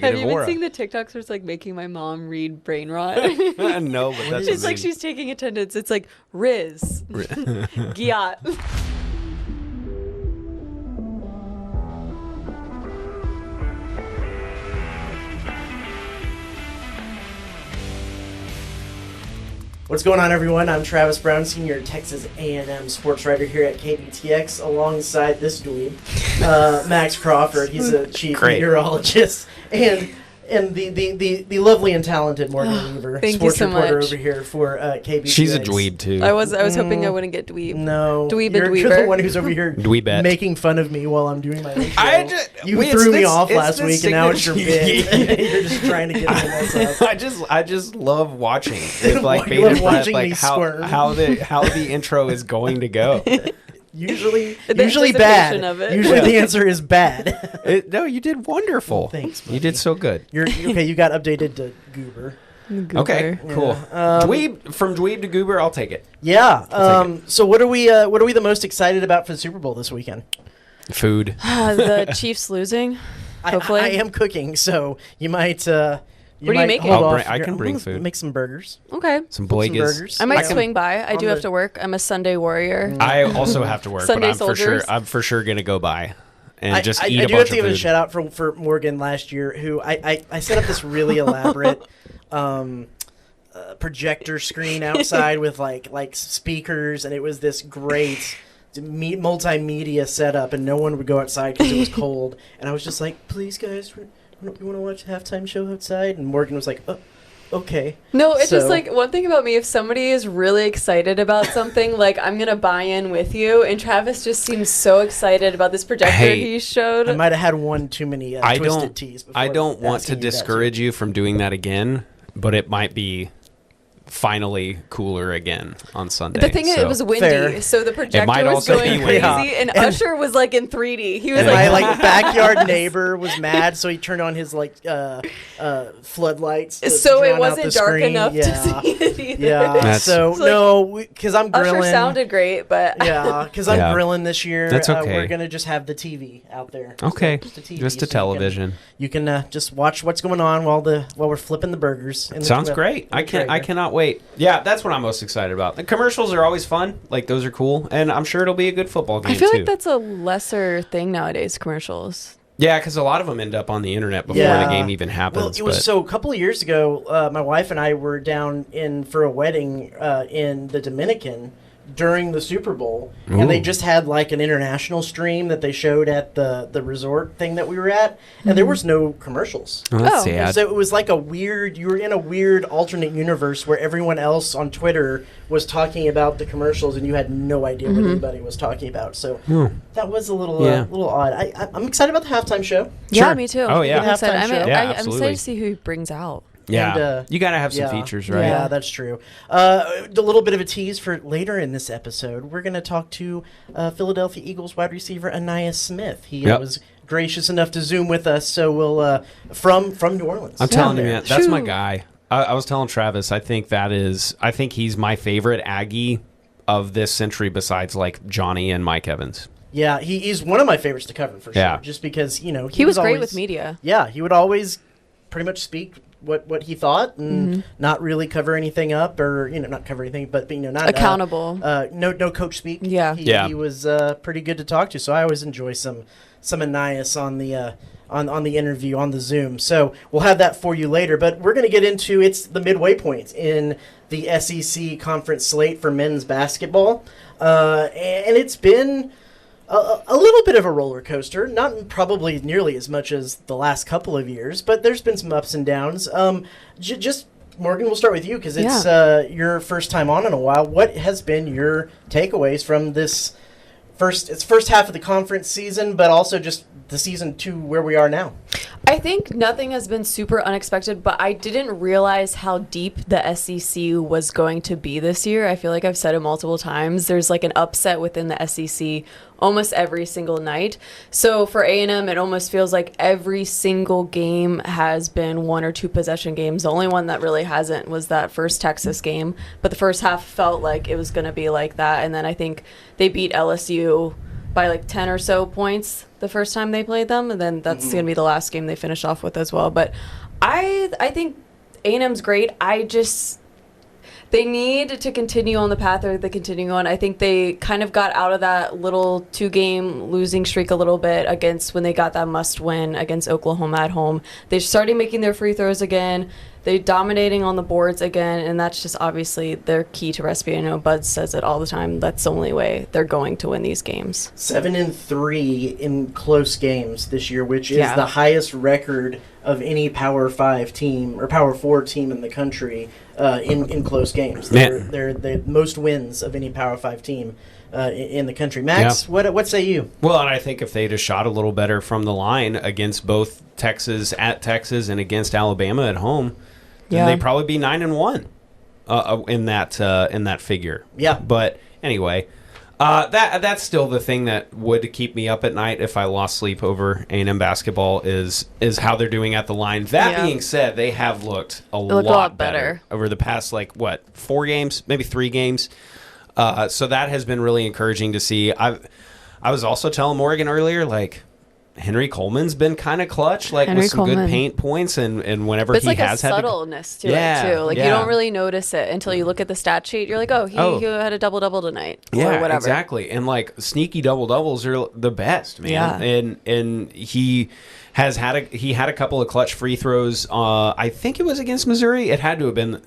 Have you been seeing the TikToks where it's like making my mom read brain rot? No, but that's She's like, she's taking attendance. It's like Riz, Giat. What's going on, everyone? I'm Travis Brown, senior Texas A&M sports writer here at KBTX, alongside this dweeb, Max Crawford. He's a chief meteorologist, and the lovely and talented Morgan Weaver, sports reporter over here for KBTX. She's a dweeb too. I was hoping I wouldn't get dweeb. No, dweeb you're, and dweeber. you're the one who's over here Dweebette. making fun of me while I'm doing my intro. You threw me off last week, and now it's your bit. You're just trying to get me to mess up. I just love watching. With, like, watching like me how the intro is going to go. Usually bad. Usually the answer is bad. No, you did wonderful. Thanks, buddy. You did so good. You're okay. You got updated to Goober. Okay, cool. Dweeb, from dweeb to goober, I'll take it. Yeah. So what are we the most excited about for the Super Bowl this weekend? Food. The Chiefs losing. Hopefully, I am cooking, so you might. What are you making? I can bring food. Make some burgers. Okay. Some boigas. I might swing by. I do have to work. I'm a Sunday warrior. I also have to work, Sunday but I'm for sure gonna go by and just eat a bunch of food. I do have to give a shout out for Morgan last year, who I set up this really elaborate projector screen outside with like speakers, and it was this great multimedia setup, and no one would go outside because it was cold, and I was just like, please guys, you want to watch a halftime show outside? And Morgan was like, oh, okay. No, it's just like one thing about me, if somebody is really excited about something, like I'm going to buy in with you. And Travis just seems so excited about this projector he showed. I might have had one too many twisted teas. I don't want to discourage you from doing that again, but it might be finally cooler again on Sunday. The thing is, it was windy, so the projector was going crazy, and Usher was like in 3D. He was my backyard neighbor was mad, so he turned on his floodlights. So it wasn't dark enough to see it either. Yeah. Because I'm grilling. Usher sounded great, but because I'm grilling this year. That's okay. We're gonna just have the TV out there. Okay. So just a television. You can just watch what's going on while we're flipping the burgers. Sounds great. I cannot wait. Yeah, that's what I'm most excited about. The commercials are always fun. Like, those are cool. And I'm sure it'll be a good football game, I feel like that's a lesser thing nowadays, commercials. Yeah, because a lot of them end up on the internet before the game even happens. Well, so a couple of years ago, my wife and I were down for a wedding in the Dominican during the Super Bowl, and they just had like an international stream that they showed at the resort thing that we were at, and there was no commercials. Oh, that's sad. So it was like you were in a weird alternate universe where everyone else on Twitter was talking about the commercials, and you had no idea what anybody was talking about. So that was a little odd. I'm excited about the halftime show. Yeah, me too. Oh yeah, I'm excited to see who he brings out. Yeah, you gotta have some features, right? Yeah, that's true. A little bit of a tease for later in this episode. We're going to talk to Philadelphia Eagles wide receiver Ainias Smith. He was gracious enough to Zoom with us, so we'll from New Orleans. I'm telling you, man, that's my guy. I was telling Travis, I think he's my favorite Aggie of this century, besides like Johnny and Mike Evans. Yeah, he's one of my favorites to cover for sure. Just because he was great with media. Yeah, he would always pretty much speak what he thought and not really cover anything up, or not cover anything, but not accountable. No coach speak. He was pretty good to talk to. So I always enjoy some Ainias on the interview on the Zoom. So we'll have that for you later. But we're going to get into it's the midway point in the SEC conference slate for men's basketball, and it's been a little bit of a roller coaster, not probably nearly as much as the last couple of years, but there's been some ups and downs. Just Morgan, we'll start with you because it's your first time on in a while. What has been your takeaways from this first half of the conference season, but also just the season to where we are now? I think nothing has been super unexpected, but I didn't realize how deep the SEC was going to be this year. I feel like I've said it multiple times. There's like an upset within the SEC almost every single night. So for A&M, it almost feels like every single game has been one or two possession games. The only one that really hasn't was that first Texas game, but the first half felt like it was going to be like that. And then I think they beat LSU by like 10 or so points the first time they played them, and then that's going to be the last game they finish off with as well. But I think A&M's great. They need to continue on the path they're continuing on. I think they kind of got out of that little 2-game losing streak a little bit when they got that must win against Oklahoma at home. They started making their free throws again. They're dominating on the boards again, and that's just obviously their key to recipe. I know Bud says it all the time. That's the only way they're going to win these games. 7-3 in close games this year, which is the highest record of any Power 5 team or Power 4 team in the country in close games. They're the most wins of any Power 5 team in the country. Max, what say you? Well, and I think if they'd have shot a little better from the line against both Texas at Texas and against Alabama at home, then they'd probably be 9-1 in that figure. Yeah. But anyway, that's still the thing that would keep me up at night if I lost sleep over A&M basketball is how they're doing at the line. That being said, they have looked a lot better over the past 4 games, maybe 3 games. So that has been really encouraging to see. I was also telling Morgan earlier, Henry Coleman's been kind of clutch, with some good paint points, and whenever but it's he has had subtleness to it too. You don't really notice it until you look at the stat sheet. You're like, he had a double tonight, or whatever. Exactly. And sneaky double doubles are the best, man. Yeah. And he had a couple of clutch free throws. I think it was against Missouri. It had to have been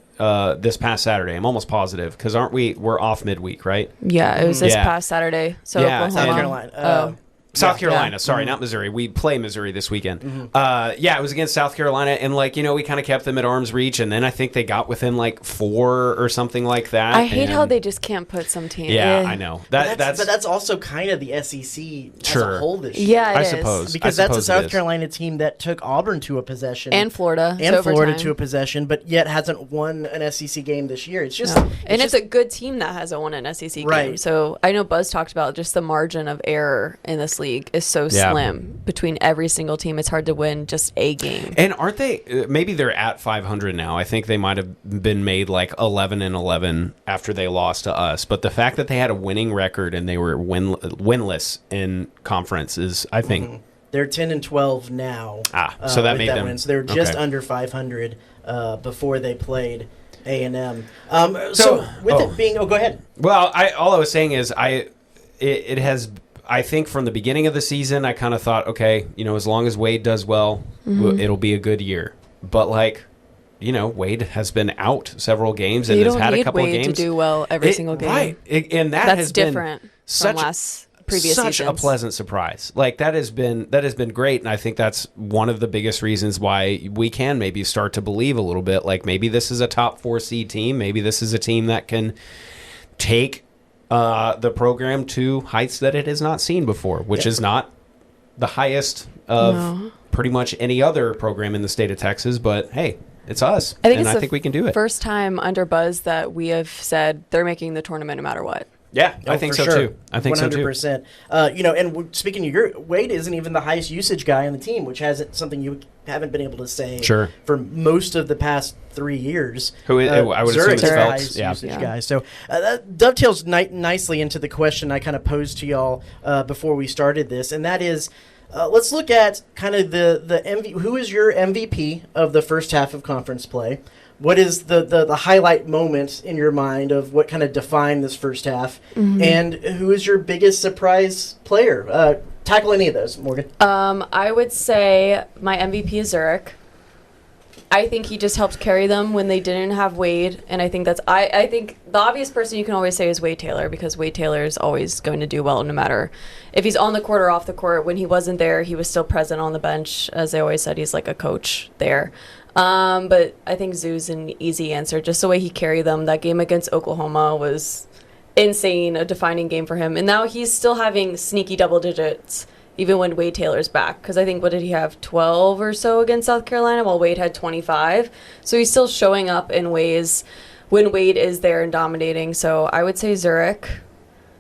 this past Saturday. I'm almost positive because we're off midweek, right? Yeah, it was this past Saturday. So Oklahoma. South Carolina. South Carolina, sorry, not Missouri. We play Missouri this weekend. It was against South Carolina, and we kind of kept them at arm's reach, and then I think they got within 4 or something like that. I hate how they just can't put some teams. Yeah, I know. But that's also kind of the SEC as a whole this year. Yeah, I suppose. Because that's a South Carolina team that took Auburn to a possession. And Florida. To a possession, but yet hasn't won an SEC game this year. It's just... It's a good team that hasn't won an SEC game. So I know Buzz talked about just the margin of error in this league is so slim between every single team. It's hard to win just a game. And aren't they? Maybe they're at 500 now. I think they might have been made 11-11 after they lost to us. But the fact that they had a winning record and they were winless in conference is, I think, they're 10-12 now. So that made them win. So they're just under 500 before they played A&M. Go ahead. Well, all I was saying is it has. I think from the beginning of the season, I kind of thought, okay, as long as Wade does well, it'll be a good year. But Wade has been out several games and has had a couple Wade of games to do well every single game. Right, and that's has different been from previous such seasons. A pleasant surprise. That has been great, and I think that's one of the biggest reasons why we can maybe start to believe a little bit. Maybe this is a top 4 seed team. Maybe this is a team that can take the program to heights that it has not seen before, which is not the highest of pretty much any other program in the state of Texas. But hey, it's us, I think we can do it. First time under Buzz that we have said they're making the tournament no matter what. Yeah, I think so too. I think 100%. So too. And speaking of Wade isn't even the highest usage guy on the team, which hasn't something you haven't been able to say for most of the past 3 years. I would assume it's the Phelps. highest usage guy. So that dovetails nicely into the question I kind of posed to y'all before we started this, and that is, let's look at kind of the who is your MVP of the first half of conference play? What is the highlight moment in your mind of what kind of defined this first half? And who is your biggest surprise player? Tackle any of those, Morgan. I would say my MVP is Zurich. I think he just helped carry them when they didn't have Wade, and I think I think the obvious person you can always say is Wade Taylor, because Wade Taylor is always going to do well no matter if he's on the court or off the court. When he wasn't there, he was still present on the bench. As they always said, he's like a coach there. But I think Zoo's an easy answer. Just the way he carried them. That game against Oklahoma was insane, a defining game for him. And now he's still having sneaky double digits, even when Wade Taylor's back. Because I think, what did he have, 12 or so against South Carolina, while Wade had 25? So he's still showing up in ways when Wade is there and dominating. So I would say Zurich.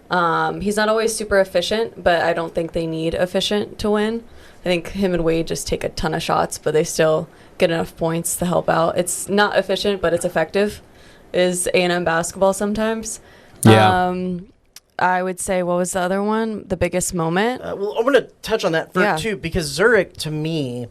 He's not always super efficient, but I don't think they need efficient to win. I think him and Wade just take a ton of shots, but they still get enough points to help out. It's not efficient, but it's effective, is A&M basketball sometimes. Yeah. I would say, what was the other one? The biggest moment? Well, I'm going to touch on that first, too, because Zurich, to me,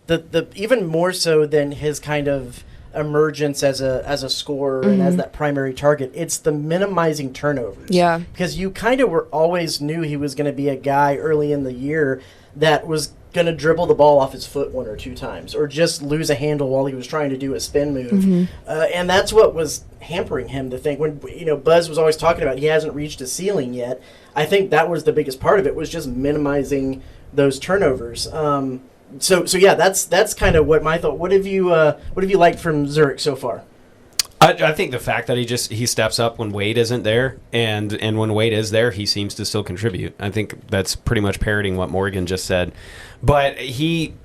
the even more so than his kind of emergence as a scorer and as that primary target, it's the minimizing turnovers. Yeah. Because you kind of always knew he was going to be a guy early in the year that was going to dribble the ball off his foot one or two times or just lose a handle while he was trying to do a spin move. And that's what was hampering him, to think when, Buzz was always talking about he hasn't reached a ceiling yet. I think that was the biggest part of it, was just minimizing those turnovers. So yeah, that's kind of what my thought. What have you liked from Zurich so far? I think the fact that he steps up when Wade isn't there, and when Wade is there, he seems to still contribute. I think that's pretty much parroting what Morgan just said. But I'm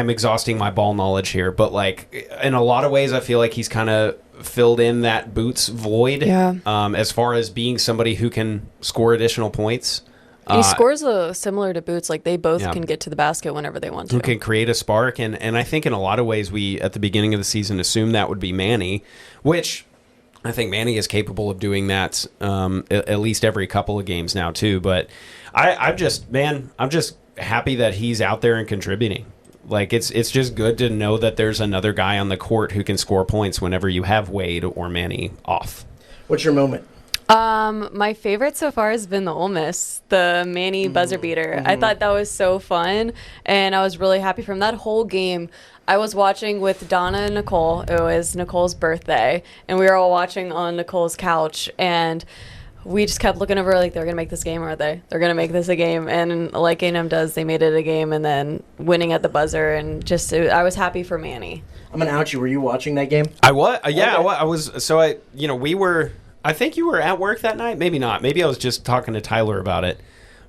exhausting my ball knowledge here, but like in a lot of ways, I feel like he's kind of filled in that Boots void. Yeah. As far as being somebody who can score additional points. He scores similar to Boots. Like, they both can get to the basket whenever they want to. Who can create a spark. And I think in a lot of ways we, at the beginning of the season, assumed that would be Manny, which I think Manny is capable of doing that at least every couple of games now, too. But I'm just happy that he's out there and contributing. Like, it's just good to know that there's another guy on the court who can score points whenever you have Wade or Manny off. What's your moment? My favorite so far has been the Ole Miss, the Manny buzzer beater. I thought that was so fun, and I was really happy from that whole game. I was watching with Donna and Nicole. It was Nicole's birthday, and we were all watching on Nicole's couch, and we just kept looking over like, they're going to make this game, are they? They're going to make this a game. And like A&M does, they made it a game, and then winning at the buzzer, and I was happy for Manny. I'm going to out you. Were you watching that game? I was. Yeah, okay. I was. So we were... I think you were at work that night. Maybe not. Maybe I was just talking to Tyler about it.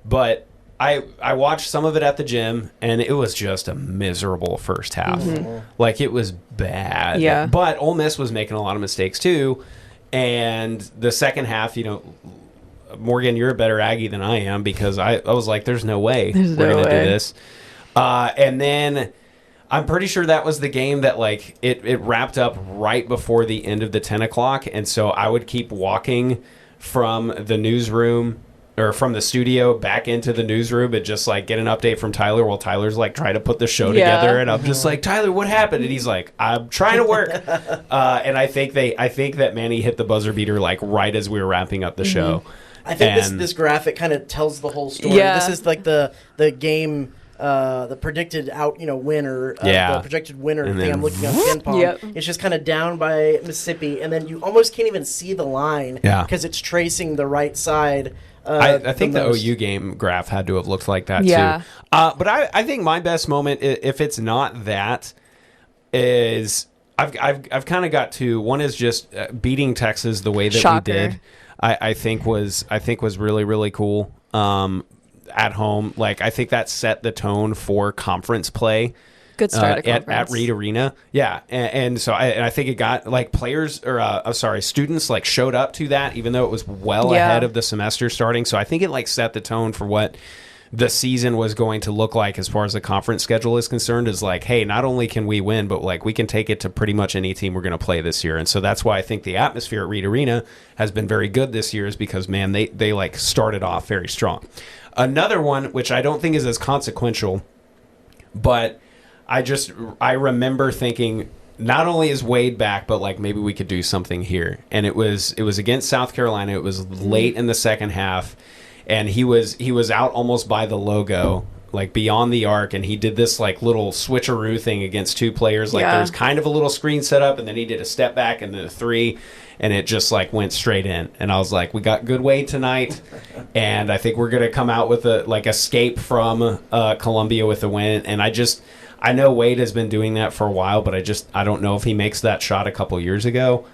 But I watched some of it at the gym, and it was just a miserable first half. Like, it was bad. Yeah. But Ole Miss was making a lot of mistakes, too. And the second half, Morgan, you're a better Aggie than I am, because I was like, there's no way we're going to do this. And then... I'm pretty sure that was the game that, like, it wrapped up right before the end of the 10 o'clock, and so I would keep walking from the newsroom, or from the studio back into the newsroom, and just, like, get an update from Tyler while Tyler's, like, trying to put the show together, and I'm just like, Tyler, what happened? And he's like, I'm trying to work. And I think that Manny hit the buzzer beater, like, right as we were wrapping up the show. I think this graphic kind of tells the whole story. Yeah. This is, like, the game... the predicted winner, the projected winner thing I'm looking at pin pong. It's just kind of down by Mississippi, and then you almost can't even see the line because it's tracing the right side. I think the OU game graph had to have looked like that too. But I think my best moment, if it's not that, is I've kind of got two. One is just beating Texas the way that we did. I think was really, really cool. At home, like, I think that set the tone for conference play. Good start at Reed Arena. Yeah, and so I think it got, like, students, like, showed up to that, even though it was well ahead of the semester starting. So I think it, like, set the tone for what the season was going to look like as far as the conference schedule is concerned, is like, hey, not only can we win, but, like, we can take it to pretty much any team we're going to play this year. And so that's why I think the atmosphere at Reed Arena has been very good this year, is because, man, they like started off very strong. Another one, which I don't think is as consequential, but I remember thinking, not only is Wade back, but, like, maybe we could do something here. And it was against South Carolina. It was late in the second half, and he was out almost by the logo, like, beyond the arc, and he did this, like, little switcheroo thing against two players. Like, there was kind of a little screen set up, and then he did a step back and then a three, and it just, like, went straight in. And I was like, we got good Wade tonight, and I think we're going to come out with escape from Columbia with a win. And I know Wade has been doing that for a while, but I don't know if he makes that shot a couple years ago.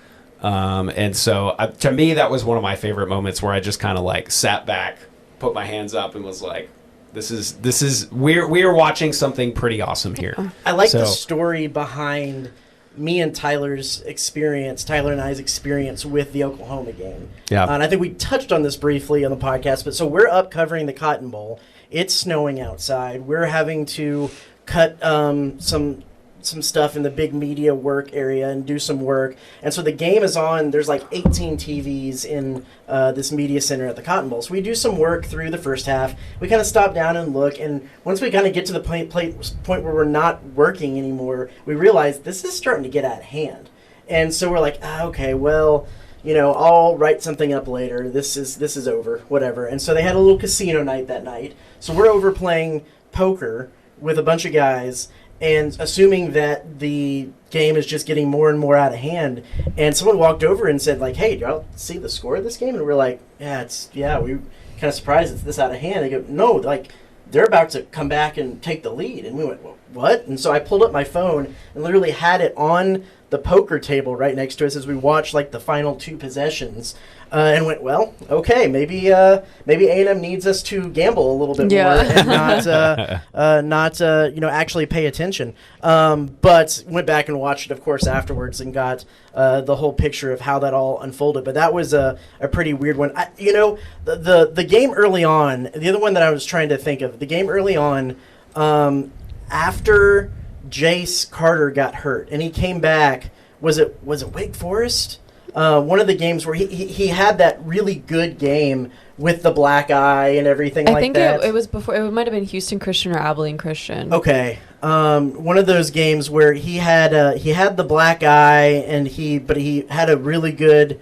And so to me, that was one of my favorite moments, where I just kind of, like, sat back, put my hands up, and was like, we're watching something pretty awesome here. I like the story behind me and Tyler and I's experience with the Oklahoma game. Yeah. And I think we touched on this briefly on the podcast, but so we're up covering the Cotton Bowl. It's snowing outside. We're having to cut some some stuff in the big media work area and do some work. And so the game is on. There's like 18 TVs in this media center at the Cotton Bowl. So we do some work through the first half. We kind of stop down and look. And once we kind of get to the point where we're not working anymore, we realize this is starting to get out of hand. And so we're like, okay, well, I'll write something up later. This is over, whatever. And so they had a little casino night that night. So we're over playing poker with a bunch of guys, and assuming that the game is just getting more and more out of hand. And someone walked over and said, like, hey, do y'all see the score of this game? And we're like, we kind of surprised it's this out of hand. They go, no, like, they're about to come back and take the lead. And we went, well, what? And so I pulled up my phone and literally had it on the poker table right next to us as we watched, like, the final 2 possessions. And went, well, okay, maybe A&M needs us to gamble a little bit more and not actually pay attention. But went back and watched it, of course, afterwards and got the whole picture of how that all unfolded. But that was a pretty weird one. The game early on, the other one that I was trying to think of, the game early on, after Jace Carter got hurt and he came back, was it Wake Forest? One of the games where he had that really good game with the black eye and everything like that. I think it was before. It might have been Houston Christian or Abilene Christian. Okay, one of those games where he had the black eye and he had a really good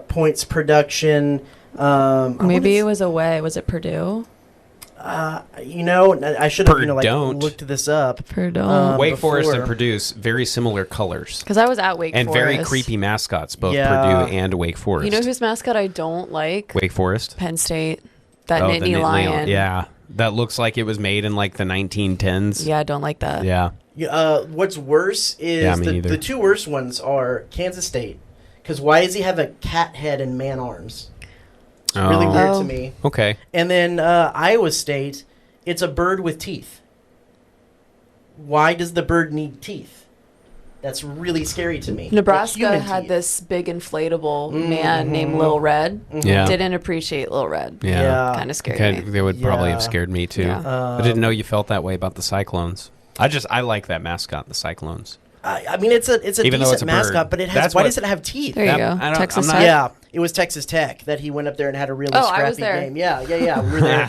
points production. Maybe it was away. Was it Purdue? I should have looked this up. Purdue. Wake Forest and Purdue, very similar colors. Because I was at Wake and Forest. And very creepy mascots, both Purdue and Wake Forest. You know whose mascot I don't like? Wake Forest? Penn State. That Nittany Lion. Yeah. That looks like it was made in like the 1910s. Yeah, I don't like that. Yeah. What's worse is the 2 worst ones are Kansas State. Because why does he have a cat head and man arms? It's really weird to me. Okay. And then Iowa State, it's a bird with teeth. Why does the bird need teeth? That's really scary to me. Nebraska had this big inflatable man named Lil Red. Yeah. Didn't appreciate Lil Red. Yeah. Kind of scared me. They would probably have scared me too. Yeah. I didn't know you felt that way about the Cyclones. I like that mascot, the Cyclones. I mean, it's a decent mascot, but it has. Why does it have teeth? There you go. Texas Tech. Yeah, it was Texas Tech that he went up there and had a really scrappy game. Yeah, we were there.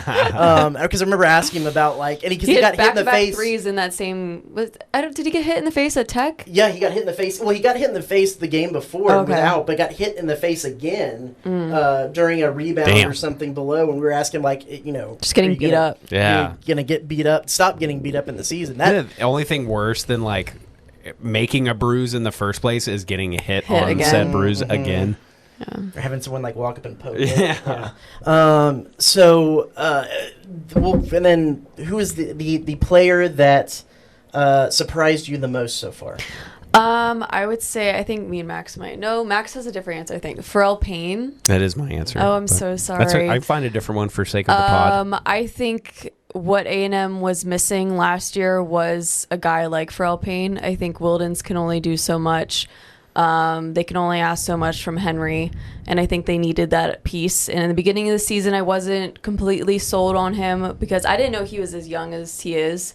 Because I remember asking him about and he got hit in the face. Threes in that same. Did he get hit in the face at Tech? Yeah, he got hit in the face. Well, he got hit in the face the game before without, but got hit in the face again during a rebound or something below. And we were asking just getting beat up. Yeah, you're gonna get beat up. Stop getting beat up in the season. The only thing worse than making a bruise in the first place is getting hit on again. Said bruise again. Yeah. Or having someone walk up and poke. Yeah. And then who is the player that surprised you the most so far? I would say I think me and Max might. No, Max has a different answer. I think Pharrell Payne. That is my answer. Oh, I'm so sorry. I find a different one for sake of the pod. I think what A&M was missing last year was a guy like Pharrell Payne. I think Wildens can only do so much. They can only ask so much from Henry, and I think they needed that piece. And in the beginning of the season, I wasn't completely sold on him because I didn't know he was as young as he is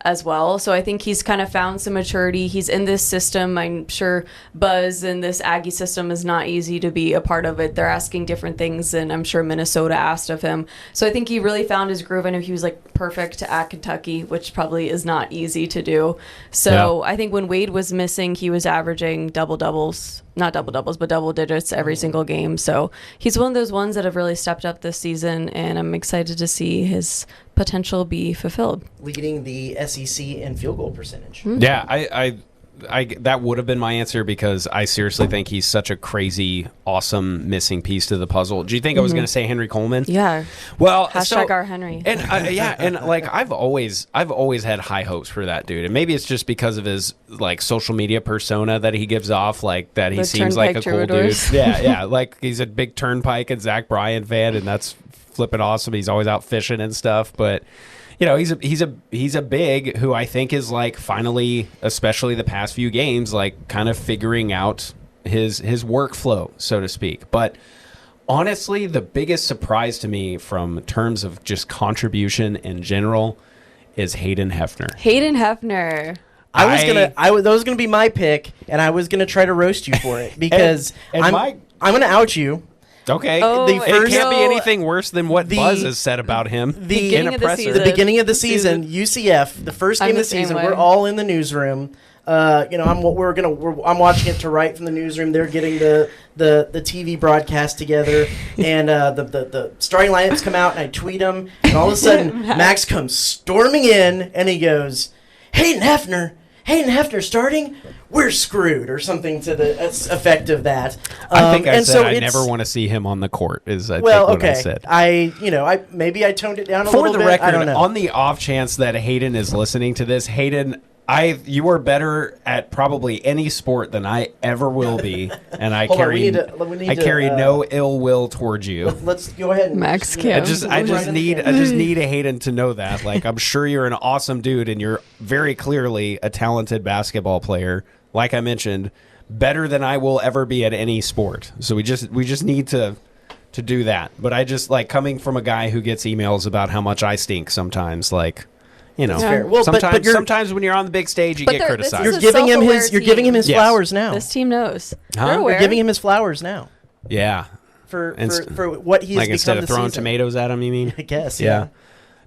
as well. So I think he's kind of found some maturity. He's in this system. I'm sure Buzz and this Aggie system is not easy to be a part of it. They're asking different things than I'm sure Minnesota asked of him. So I think he really found his groove. I know he was perfect at Kentucky, which probably is not easy to do. So I think when Wade was missing, he was averaging double-doubles. Not double-doubles, but double digits every single game. So he's one of those ones that have really stepped up this season, and I'm excited to see his potential be fulfilled. Leading the SEC in field goal percentage. Mm-hmm. Yeah, I that would have been my answer because I seriously think he's such a crazy, awesome missing piece to the puzzle. Do you think I was going to say Henry Coleman? Yeah. Well, hashtag our Henry. And and I've always had high hopes for that dude, and maybe it's just because of his social media persona that he gives off, that he the seems like a cool dude. Troubadours. Yeah, he's a big Turnpike and Zach Bryan fan, and that's flipping awesome. He's always out fishing and stuff, but. He's a big who I think is finally, especially the past few games, kind of figuring out his workflow, so to speak. But honestly, the biggest surprise to me from terms of just contribution in general is Hayden Hefner. Hayden Hefner. That was gonna be my pick, and I was gonna try to roast you for it because I'm gonna out you. Okay. Oh, it can't be anything worse than what Buzz has said about him. Beginning of the season. The beginning of the season, UCF, the first game of the season, we're all in the newsroom. I'm watching it to right from the newsroom. They're getting the TV broadcast together, and the starting lineups come out, and I tweet them, and all of a sudden Max comes storming in, and he goes, Hayden Hefner starting? We're screwed, or something to the effect of that. I think I said I never want to see him on the court. I think what I said. Maybe I toned it down a little bit. For the record, I don't know. on the off chance that Hayden is listening to this, Hayden, you are better at probably any sport than I ever will be, and I carry no ill will towards you. Let's go ahead. Max Kim. I just need a Hayden to know that. Like, I'm sure you're an awesome dude, and you're very clearly a talented basketball player. Like I mentioned, better than I will ever be at any sport. So we just need to do that. But I just like coming from a guy who gets emails about how much I stink sometimes, like. Fair. Well, sometimes when you're on the big stage, you get criticized. You're giving him his flowers now. This team knows. You're giving him his flowers now. Yeah. For what he's become instead of throwing tomatoes at him, you mean? I guess. Yeah.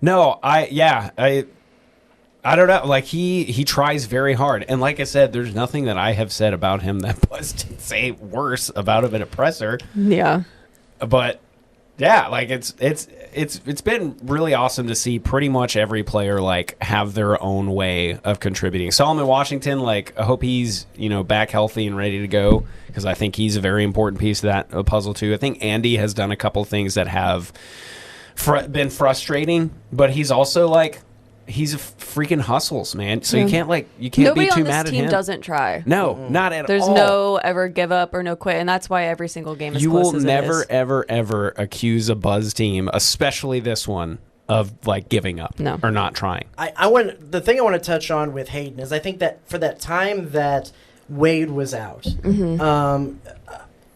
No, I don't know. Like he tries very hard, and like I said, there's nothing that I have said about him that Buzz did say worse about him in a presser. Yeah. But yeah, like it's been really awesome to see pretty much every player like have their own way of contributing. Solomon Washington, like I hope he's back healthy and ready to go, because I think he's a very important piece of that puzzle too. I think Andy has done a couple things that have been frustrating, but he's also like he's a freaking hustles, man. So you can't Nobody be too mad at him. Nobody on this team doesn't try. No, not at There's all. There's no ever give up or no quit, and that's why every single game is close as it is. You will never, ever, ever accuse a Buzz team, especially this one, of like giving up or not trying. The thing I want to touch on with Hayden is I think that for that time that Wade was out,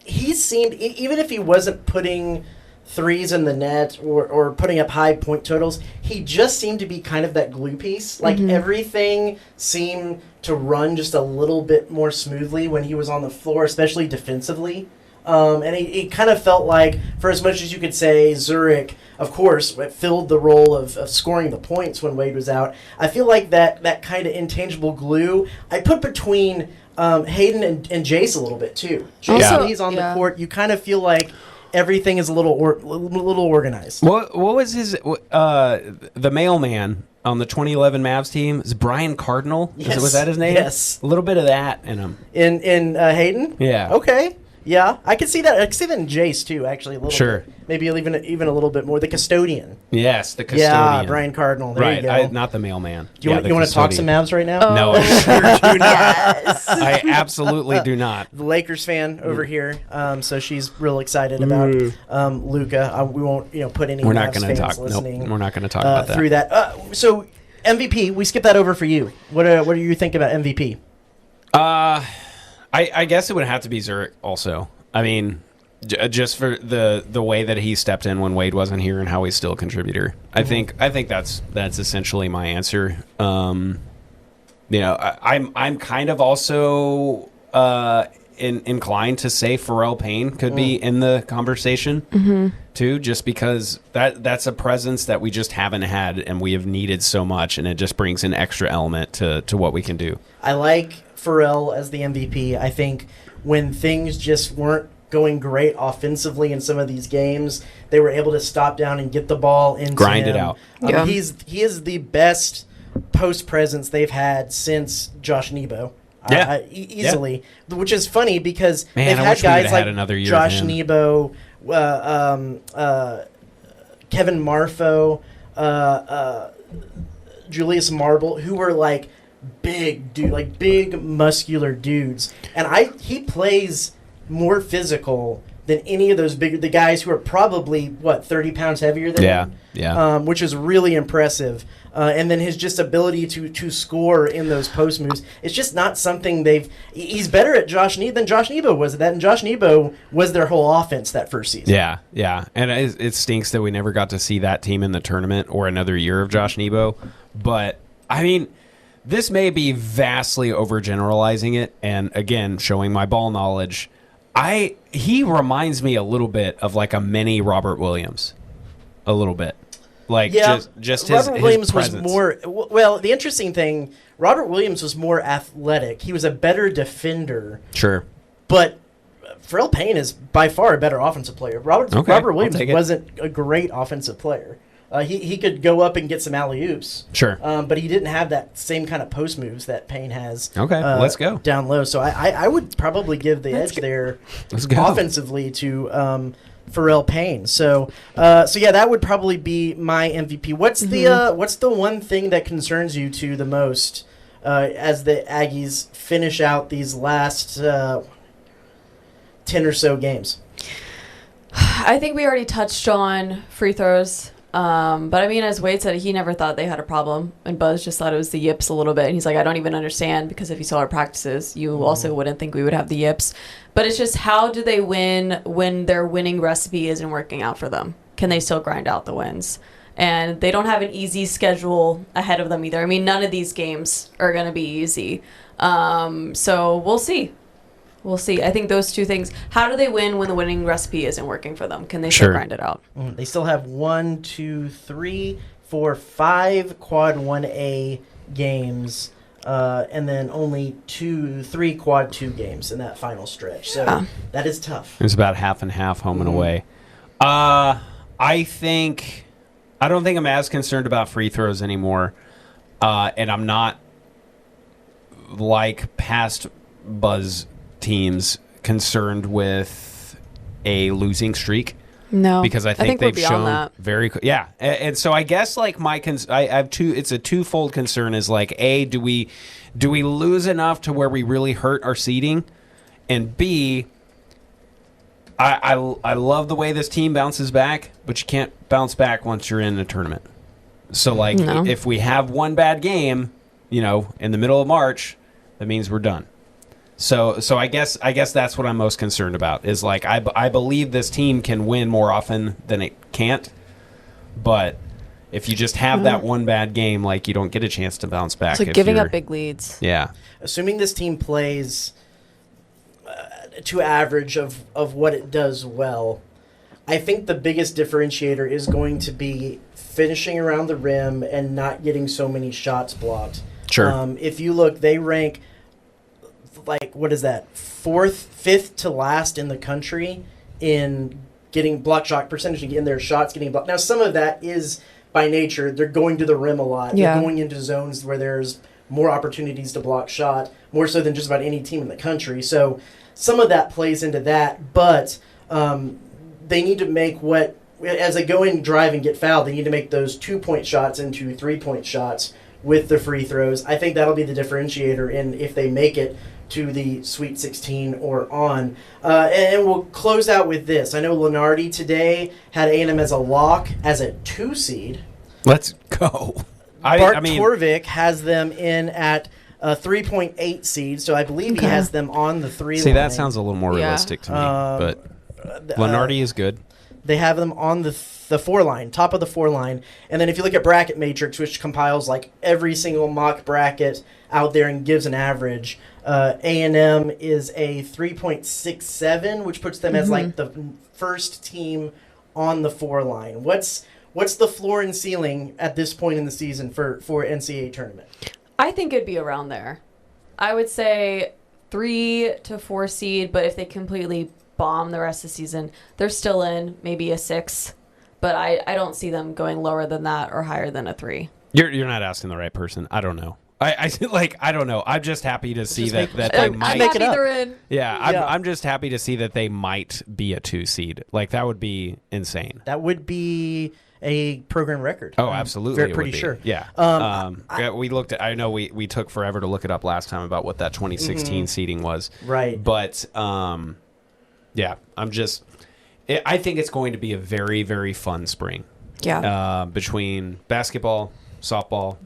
he seemed, even if he wasn't putting threes in the net or putting up high point totals, he just seemed to be kind of that glue piece. Like everything seemed to run just a little bit more smoothly when he was on the floor, especially defensively. And it kind of felt like, for as much as you could say Zurich, of course, filled the role of scoring the points when Wade was out, I feel like that kind of intangible glue, I put between Hayden and Jace a little bit too. Jace, when he's on the court, you kind of feel like everything is a little organized. What was his the mailman on the 2011 Mavs team? Is Brian Cardinal? Yes. Was that his name? Yes. A little bit of that in him. In Hayden? Yeah. Okay. Yeah, I could see that. I could see that in Jace too, actually. A little bit. Maybe even a little bit more. The custodian. Yes, the custodian. Yeah, Brian Cardinal. There you go. Not the mailman. Do you want to talk some Mavs right now? Oh. No, I sure do not. Yes. I absolutely do not. The Lakers fan over here, so she's real excited about Luka. We won't, put any. We're not going to talk. Nope, we're not going to talk about that. Through that. So MVP, we skipped that over for you. What do you think about MVP? I guess it would have to be Zurich also. I mean, just for the way that he stepped in when Wade wasn't here and how he's still a contributor. I think that's essentially my answer. I'm kind of also inclined to say Pharrell Payne could be in the conversation too, just because that's a presence that we just haven't had and we have needed so much, and it just brings an extra element to what we can do. I like Pharrell as the MVP. I think when things just weren't going great offensively in some of these games, they were able to stop down and get the ball into grind him. It out. He is the best post presence they've had since Josh Nebo. Easily, which is funny because they've had guys like Josh Nebo, Kevin Marfo, Julius Marble, who were like big muscular dudes, and he plays more physical than any of those the guys who are probably 30 pounds heavier than him. Which is really impressive. And then his just ability to score in those post moves, it's just not something he's better at than Josh Nebo was at that, and Josh Nebo was their whole offense that first season. Yeah. And it stinks that we never got to see that team in the tournament or another year of Josh Nebo. But I mean, this may be vastly overgeneralizing it, and again, showing my ball knowledge. He reminds me a little bit of like a mini Robert Williams, a little bit, like just his Robert Williams presence. was more. Well, the interesting thing, Robert Williams was more athletic. He was a better defender. Sure, but Pharrell Payne is by far a better offensive player. Robert Williams wasn't a great offensive player. He could go up and get some alley-oops. Sure. But he didn't have that same kind of post moves that Payne has. Okay, let's go. Down low. So I would probably give the edge there offensively to Pharrell Payne. So yeah, that would probably be my MVP. What's the one thing that concerns you the most as the Aggies finish out these last 10 or so games? I think we already touched on free throws. But I mean, as Wade said, he never thought they had a problem, and Buzz just thought it was the yips a little bit. And he's like, I don't even understand, because if you saw our practices, you also wouldn't think we would have the yips. But it's just, how do they win when their winning recipe isn't working out for them? Can they still grind out the wins? And they don't have an easy schedule ahead of them either. I mean, none of these games are going to be easy. So we'll see. We'll see. I think those two things. How do they win when the winning recipe isn't working for them? Can they still grind it out? They still have 1, 2, 3, 4, 5 quad 1A games, and then only 3 quad 2 games in that final stretch. So that is tough. It's about half and half, home and away. I don't think I'm as concerned about free throws anymore, and I'm not like past Buzz teams concerned with a losing streak. No, because I think they've shown that. And so I guess like I have it's a twofold concern. Is like, A, do we lose enough to where we really hurt our seeding, and B, I love the way this team bounces back, but you can't bounce back once you're in a tournament. So like if we have one bad game, in the middle of March, that means we're done. So I guess that's what I'm most concerned about, is like I believe this team can win more often than it can't, but if you just have that one bad game, like, you don't get a chance to bounce back. It's like giving up big leads. Yeah. Assuming this team plays to average of what it does well, I think the biggest differentiator is going to be finishing around the rim and not getting so many shots blocked. Sure. If you look, they rank, like, what is that, 5th to last in the country in getting block shot percentage, in their shots getting blocked. Now, some of that is by nature. They're going to the rim a lot. Yeah. They're going into zones where there's more opportunities to block shot, more so than just about any team in the country. So some of that plays into that, but they need to make as they go in, drive, and get fouled, they need to make those 2-point shots into 3-point shots with the free throws. I think that'll be the differentiator in if they make it to the Sweet 16 or on. And we'll close out with this. I know Lenardi today had A&M as a lock, as a 2 seed. Let's go. Bart Torvik has them in at a 3.8 seed, so I believe he has them on the 3 line. See, that sounds a little more realistic to me, but Lenardi is good. They have them on the 4 line, top of the 4 line. And then if you look at Bracket Matrix, which compiles like every single mock bracket out there and gives an average, A&M is a 3.67, which puts them as like the first team on the 4 line. What's the floor and ceiling at this point in the season for NCAA tournament? I think it'd be around there. I would say 3 to 4 seed, but if they completely bomb the rest of the season, they're still in maybe a 6. But I don't see them going lower than that or higher than a 3. You're not asking the right person. I don't know. I don't know. I'm just happy to see that they might make it up. I'm just happy to see that they might be a 2 seed. Like, that would be insane. That would be a program record. Oh, absolutely. Pretty sure. Yeah. We looked at. I know we took forever to look it up last time about what that 2016 seeding was. Right. But yeah, I think it's going to be a very, very fun spring. Yeah. Between basketball, softball,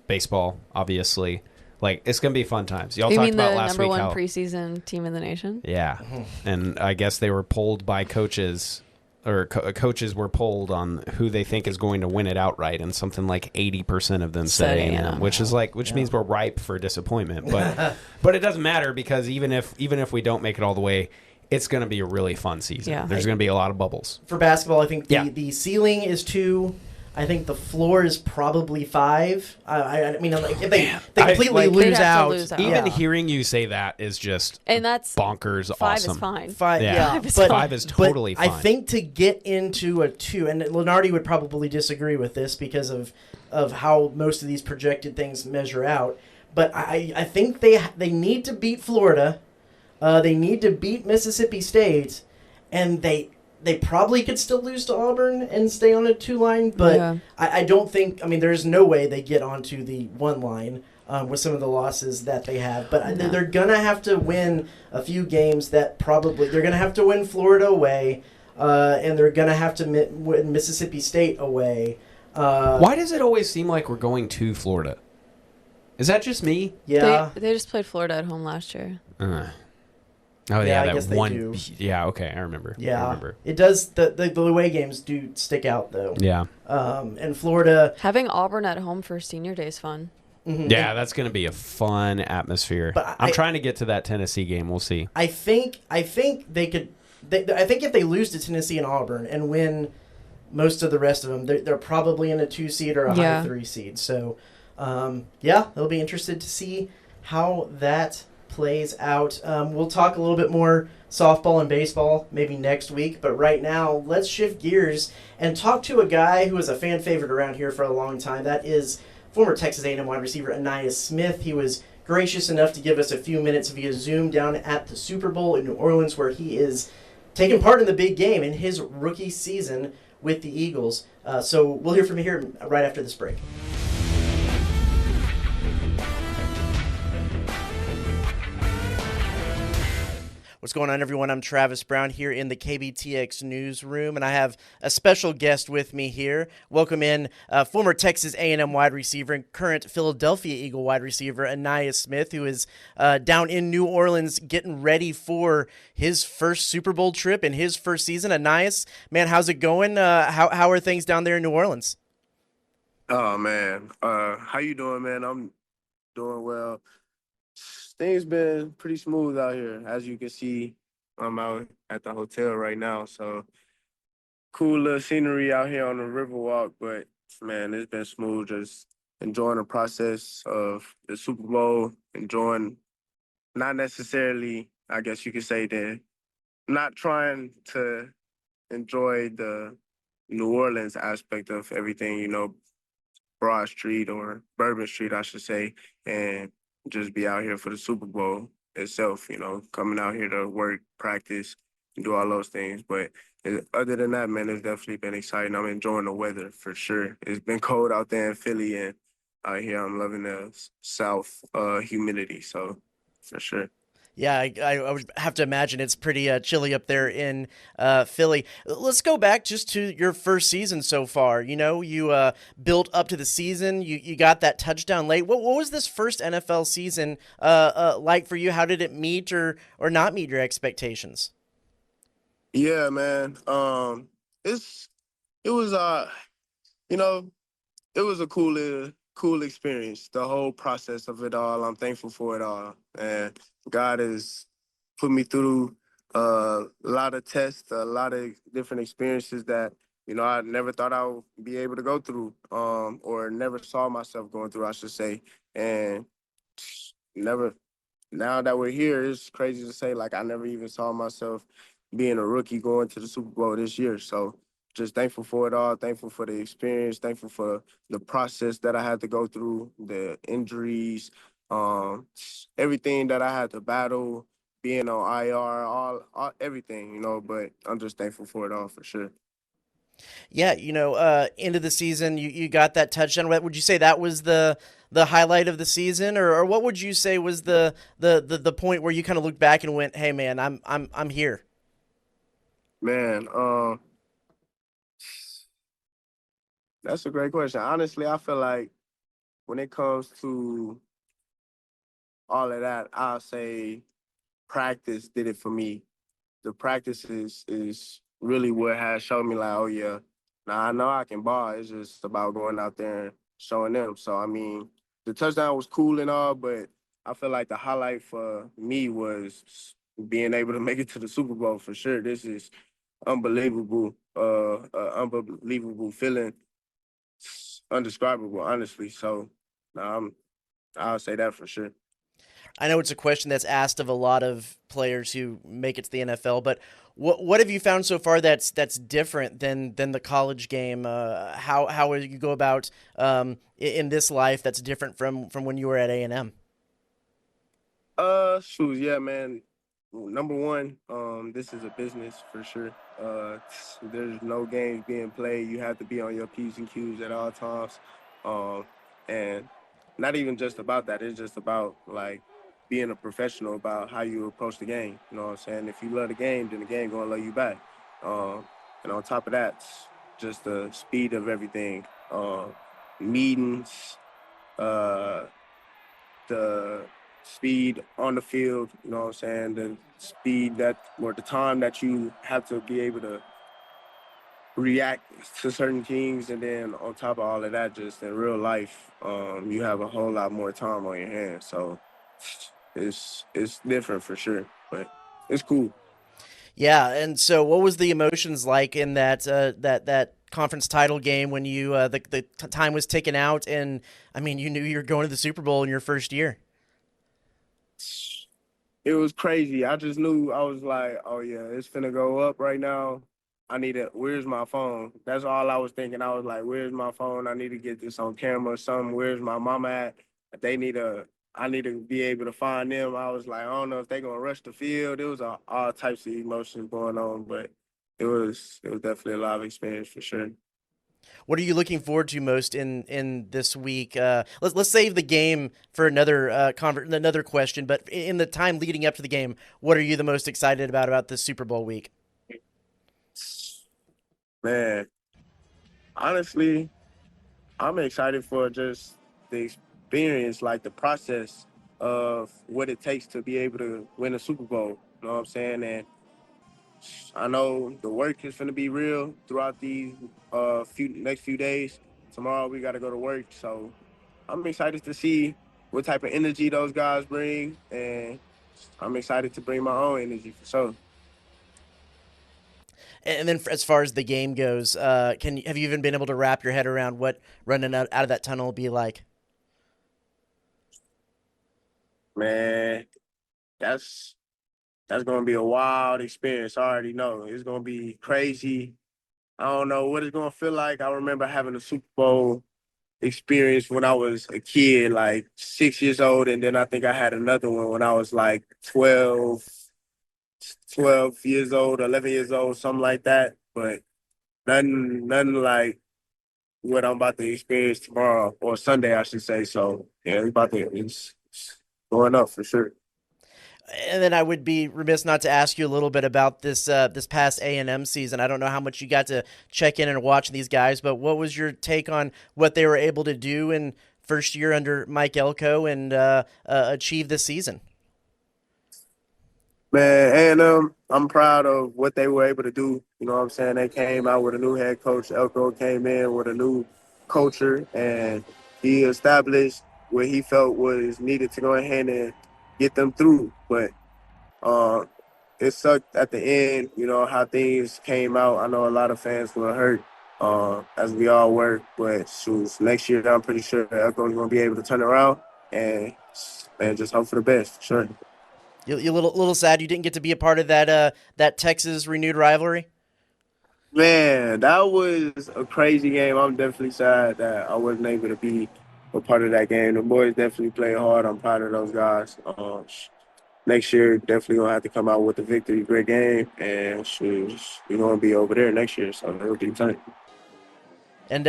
baseball, obviously. Like, it's going to be fun times. Y'all talked about last week. You mean the number 1 preseason team in the nation? Yeah. And I guess they were polled by coaches or coaches were polled on who they think is going to win it outright, and something like 80% of them said A&M, which means we're ripe for disappointment. But it doesn't matter, because even if we don't make it all the way, it's going to be a really fun season. Yeah. There's going to be a lot of bubbles. For basketball, I think the ceiling is 2. I think the floor is probably 5. I mean, like, if they completely lose out. Even hearing you say that is just bonkers 5 awesome. Is fine. 5 is fine. 5 is totally fine. I think to get into a 2, and Lenardi would probably disagree with this because of how most of these projected things measure out, but I think they need to beat Florida. They need to beat Mississippi State, and they probably could still lose to Auburn and stay on a 2 line, but I don't think, I mean, there's no way they get onto the 1 line with some of the losses that they have. But they're going to have to win a few games they're going to have to win Florida away, and they're going to have to win Mississippi State away. Why does it always seem like we're going to Florida? Is that just me? Yeah. They just played Florida at home last year. Oh yeah, I that guess one. They do. Yeah, okay, I remember. Yeah, I remember. It does. The away games do stick out though. Yeah. And Florida having Auburn at home for Senior Day is fun. Mm-hmm. Yeah, that's going to be a fun atmosphere. But I'm trying to get to that Tennessee game. We'll see. I think they could. I think if they lose to Tennessee and Auburn and win most of the rest of them, they're probably in a 2 seed or a high 3 seed. So, they'll be interested to see how that plays out. We'll talk a little bit more softball and baseball maybe next week, but right now let's shift gears and talk to a guy who was a fan favorite around here for a long time. That is former Texas A&M wide receiver Ainias Smith. He was gracious enough to give us a few minutes via Zoom down at the Super Bowl in New Orleans, where he is taking part in the big game in his rookie season with the Eagles. So we'll hear from him here right after this break. What's going on, everyone? I'm Travis Brown here in the KBTX newsroom, and I have a special guest with me here. Welcome in former Texas A&M wide receiver and current Philadelphia Eagle wide receiver Ainias Smith, who is down in New Orleans getting ready for his first Super Bowl trip in his first season. Ainias, man, how's it going? How are things down there in New Orleans? Oh, man. How you doing, man? I'm doing well. Things been pretty smooth out here. As you can see, I'm out at the hotel right now. So cool little scenery out here on the Riverwalk. But, man, it's been smooth. Just enjoying the process of the Super Bowl, enjoying not necessarily, I guess you could say, not trying to enjoy the New Orleans aspect of everything, Broad Street or Bourbon Street, I should say, and just be out here for the Super Bowl itself, coming out here to work, practice, and do all those things. But other than that, man, it's definitely been exciting. I'm enjoying the weather for sure. It's been cold out there in Philly, and out here I'm loving the south humidity, so for sure. Yeah, I would have to imagine it's pretty chilly up there in Philly. Let's go back just to your first season so far. You built up to the season. You got that touchdown late. What was this first NFL season like for you? How did it meet or not meet your expectations? Yeah, man. It was it was a cool experience. The whole process of it all. I'm thankful for it all, and God has put me through a lot of tests, a lot of different experiences that, I never thought I would be able to go through, or never saw myself going through, I should say. And now that we're here, it's crazy to say, like, I never even saw myself being a rookie going to the Super Bowl this year. So just thankful for it all, thankful for the experience, thankful for the process that I had to go through, the injuries, everything that I had to battle, being on IR, all everything, but I'm just thankful for it all for sure. Yeah, end of the season, you got that touchdown. Would you say that was the highlight of the season, or what would you say was the point where you kind of looked back and went, "Hey, man, I'm here"? Man, that's a great question. Honestly, I feel like when it comes to all of that, I'll say practice did it for me. The practice is really what has showed me like, oh yeah, now I know I can ball. It's just about going out there and showing them. So I mean, the touchdown was cool and all, but I feel like the highlight for me was being able to make it to the Super Bowl for sure. This is unbelievable, unbelievable feeling, undescribable, honestly. So, I'll say that for sure. I know it's a question that's asked of a lot of players who make it to the NFL, but what have you found so far that's different than the college game? How will you go about in this life that's different from when you were at A&M? Shoes, yeah, man. Number one, this is a business for sure. There's no games being played. You have to be on your P's and Q's at all times. Um, and not even just about that. It's just about like being a professional about how you approach the game. You know what I'm saying? If you love the game, then the game gonna love you back. And on top of that, just the speed of everything. Meetings, uh, the speed on the field, you know what I'm saying? The speed that, or the time that you have to be able to react to certain things. And then on top of all of that, just in real life, you have a whole lot more time on your hands. So it's different for sure, but it's cool. Yeah, and so what was the emotions like in that conference title game when you the time was ticking out, and I mean you knew you were going to the Super Bowl in your first year? It was crazy. I just knew. I was like, oh yeah, it's finna go up right now. I need it. Where's my phone? That's all I was thinking. I was like, where's my phone? I need to get this on camera or something. Where's my mama at? They need a. I need to be able to find them. I was like, I don't know if they're gonna rush the field. It was all types of emotions going on, but it was definitely a live experience for sure. What are you looking forward to most in this week? Let's save the game for another another question. But in the time leading up to the game, what are you the most excited about this Super Bowl week? Man, honestly, I'm excited for just the experience, like the process of what it takes to be able to win a Super Bowl. You know what I'm saying? And I know the work is going to be real throughout these next few days. Tomorrow we got to go to work, so I'm excited to see what type of energy those guys bring, and I'm excited to bring my own energy for sure. And then as far as the game goes, have you even been able to wrap your head around what running out of that tunnel will be like? Man, that's gonna be a wild experience. I already know it's gonna be crazy. I don't know what it's gonna feel like. I remember having a Super Bowl experience when I was a kid, like 6 years old, and then I think I had another one when I was like 12 years old, 11 years old, something like that. But nothing like what I'm about to experience tomorrow or Sunday, I should say. So yeah, it's going up for sure. And then I would be remiss not to ask you a little bit about this past A&M season. I don't know how much you got to check in and watch these guys, but what was your take on what they were able to do in first year under Mike Elko and achieve this season? Man, and I'm proud of what they were able to do. You know what I'm saying? They came out with a new head coach. Elko came in with a new culture, and he established what he felt was needed to go ahead and get them through. But uh, it sucked at the end, you know, how things came out. I know a lot of fans were hurt, as we all were. But shoot, next year, I'm pretty sure Elko's going to be able to turn around and just hope for the best, sure. You're a little sad you didn't get to be a part of that Texas renewed rivalry. Man, that was a crazy game. I'm definitely sad that I wasn't able to be a part of that game. The boys definitely played hard. I'm proud of those guys. Next year, definitely gonna have to come out with a victory. Great game, and shoot, we're gonna be over there next year, so it'll be tight. And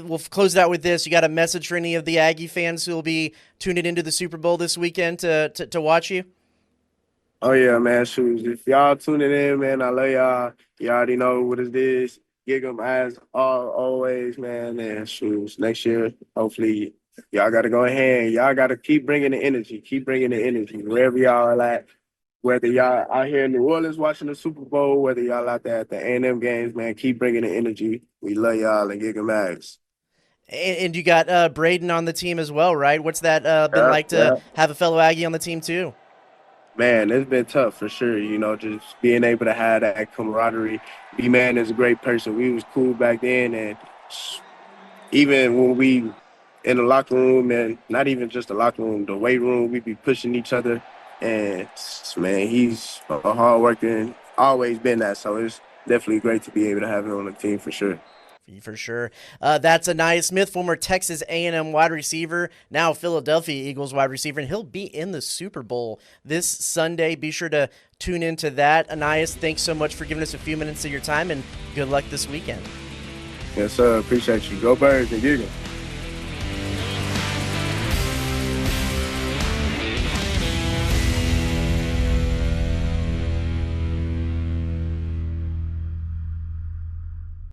we'll close it out with this. You got a message for any of the Aggie fans who will be tuning into the Super Bowl this weekend to watch you? Oh yeah, man. Shoes. If y'all tuning in, man, I love y'all. You already know what it is. Gig 'em as always, man. And shoes. Next year, hopefully, y'all got to go ahead. Y'all got to keep bringing the energy. Keep bringing the energy wherever y'all are at. whether y'all out here in New Orleans watching the Super Bowl, whether y'all out there at the A&M games, man, keep bringing the energy. We love y'all and Giga Max. And you got Braden on the team as well, right? What's that been like to have a fellow Aggie on the team too? Man, it's been tough for sure. Just being able to have that camaraderie. B-Man is a great person. We was cool back then, and even when we in the locker room, and not even just the locker room, the weight room, we be pushing each other. And man, he's a hard worker and always been that. So it's definitely great to be able to have him on the team for sure. For sure. That's Ainias Smith, former Texas A&M wide receiver, now Philadelphia Eagles wide receiver, and he'll be in the Super Bowl this Sunday. Be sure to tune into that. Ainias, thanks so much for giving us a few minutes of your time, and good luck this weekend. Yes, sir. Appreciate you. Go Birds and Giga.